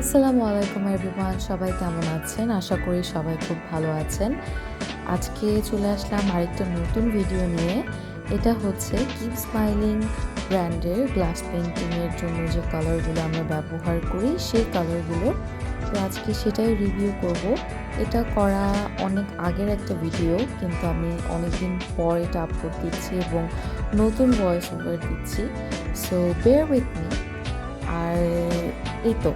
আসসালামু আলাইকুম এভরিওয়ান, সবাই কেমন আছেন? আশা করি সবাই খুব ভালো আছেন। আজকে চলে আসলাম আরেকটা নতুন ভিডিও নিয়ে। এটা হচ্ছে কিপ স্মাইলিং ব্র্যান্ডের গ্লাস পেইন্টিংয়ের জন্য যে কালারগুলো আমরা ব্যবহার করি সেই কালারগুলো। তো আজকে সেটাই রিভিউ করব। এটা করা অনেক আগের একটা ভিডিও, কিন্তু আমি অনেকদিন পর এটা আপলোড দিচ্ছি এবং নতুন ভয়েস ওভার দিচ্ছি। So bear with me. আর এই তো,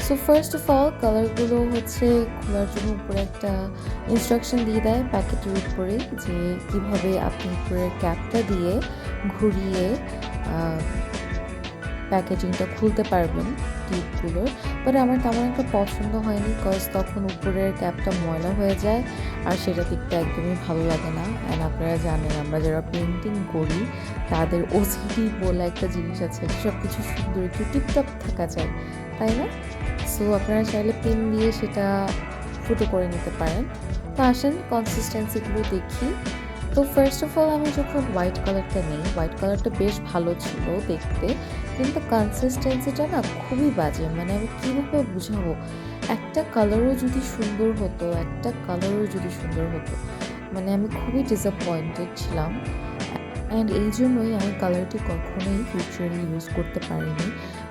সো ফার্স্ট অফ অল কালারগুলো হচ্ছে খোলার জন্য উপরে একটা ইনস্ট্রাকশন দিয়ে দেয় প্যাকেটের উপরে, যে কিভাবে আপনি উপরের ক্যাপটা দিয়ে ঘুরিয়ে প্যাকেজিংটা খুলতে পারবেন টিপগুলোর। বাট আমার তেমন একটা পছন্দ হয়নি, বিকজ তখন উপরের ক্যাপটা ময়লা হয়ে যায় আর সেটা দেখতে একদমই ভালো লাগে না। অ্যান্ড আপনারা জানেন, আমরা যারা পেন্টিং করি তাদের ওসিডি বলে একটা জিনিস আছে, সব কিছু সুন্দর একটু টিপটপ থাকা চাই, তাই না? সো আপনারা চাইলে পেন দিয়ে সেটা ফুটো করে নিতে পারেন। তো আসেন কনসিস্টেন্সিগুলো দেখি। তো ফার্স্ট অফ অল আমি যখন হোয়াইট কালারটা নিই, হোয়াইট কালারটা বেশ ভালো ছিল দেখতে, কিন্তু কনসিস্টেন্সিটা না খুবই বাজে। মানে আমি কীভাবে বুঝাবো, একটা কালারও যদি সুন্দর হতো, একটা কালারও যদি সুন্দর হতো, মানে আমি খুবই ডিসঅ্যাপয়েন্টেড ছিলাম। অ্যান্ড এই জন্যই আমি কালারটি কখনোই ফিউচারে ইউজ করতে পারিনি,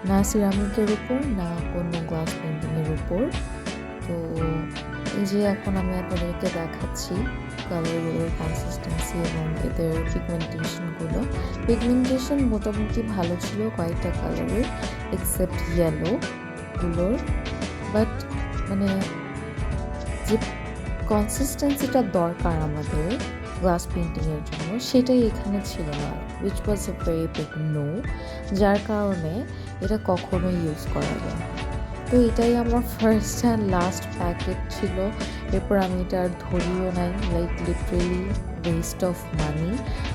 না সিরামিকের উপর না কোনো গ্লাস পেন্টিংয়ের উপর। তো এই যে এখন আমি আপনাদেরকে দেখাচ্ছি কালারগুলোর কনসিস্টেন্সি এবং এদের পিগমেন্টেশনগুলো। পিগমেন্টেশন মোটামুটি ভালো ছিল কয়েকটা কালারের, এক্সেপ্ট ইয়েলোগুলোর। বাট মানে যে কনসিস্টেন্সিটা দরকার আমাদের গ্লাস পেন্টিংয়ের জন্য, সেটাই এখানে ছিল না, which was a very big no, যার কারণে এটা কখনোই ইউজ করা যায় না। তো এটাই আমার ফার্স্ট অ্যান্ড লাস্ট প্যাকেট ছিল। এরপর আমি এটা আর ধরিও নাই, like literally West of money.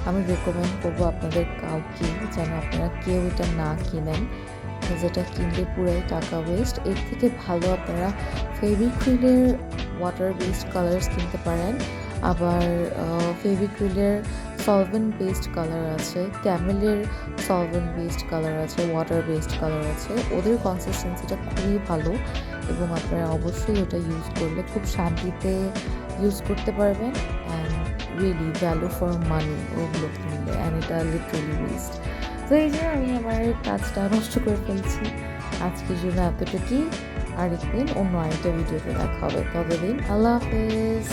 আমি রেকমেন্ড করবো আপনাদের কাউকে যেন আপনারা কেউ এটা না কিনেন, যেটা কিনলে পুরাই টাকা ওয়েস্ট। এর থেকে ভালো আপনারা ফেভিক্রিলের ওয়াটার বেসড কালার্স কিনতে পারেন। আবার ফেভিক্রিলের সলভেন্ট বেসড কালার আছে, ক্যামেলের সলভেন্ট বেসড কালার আছে, ওয়াটার বেসড কালার আছে। ওদের কনসিস্টেন্সিটা খুবই ভালো এবং আপনারা অবশ্যই ওটা ইউজ করলে খুব শান্তিতে ইউজ করতে পারবেন। And really value for money ওগুলো কিনলে, অ্যান্ড এটা লিটারেলি ওয়েস্ট। তো এই যে আমি আমার কাজটা নষ্ট করে ফেলছি। আজকের জন্য এতটুকুই। আরেকদিন অন্য আরেকটা ভিডিওতে দেখা হবে। ততদিন আল্লাহ হাফেজ।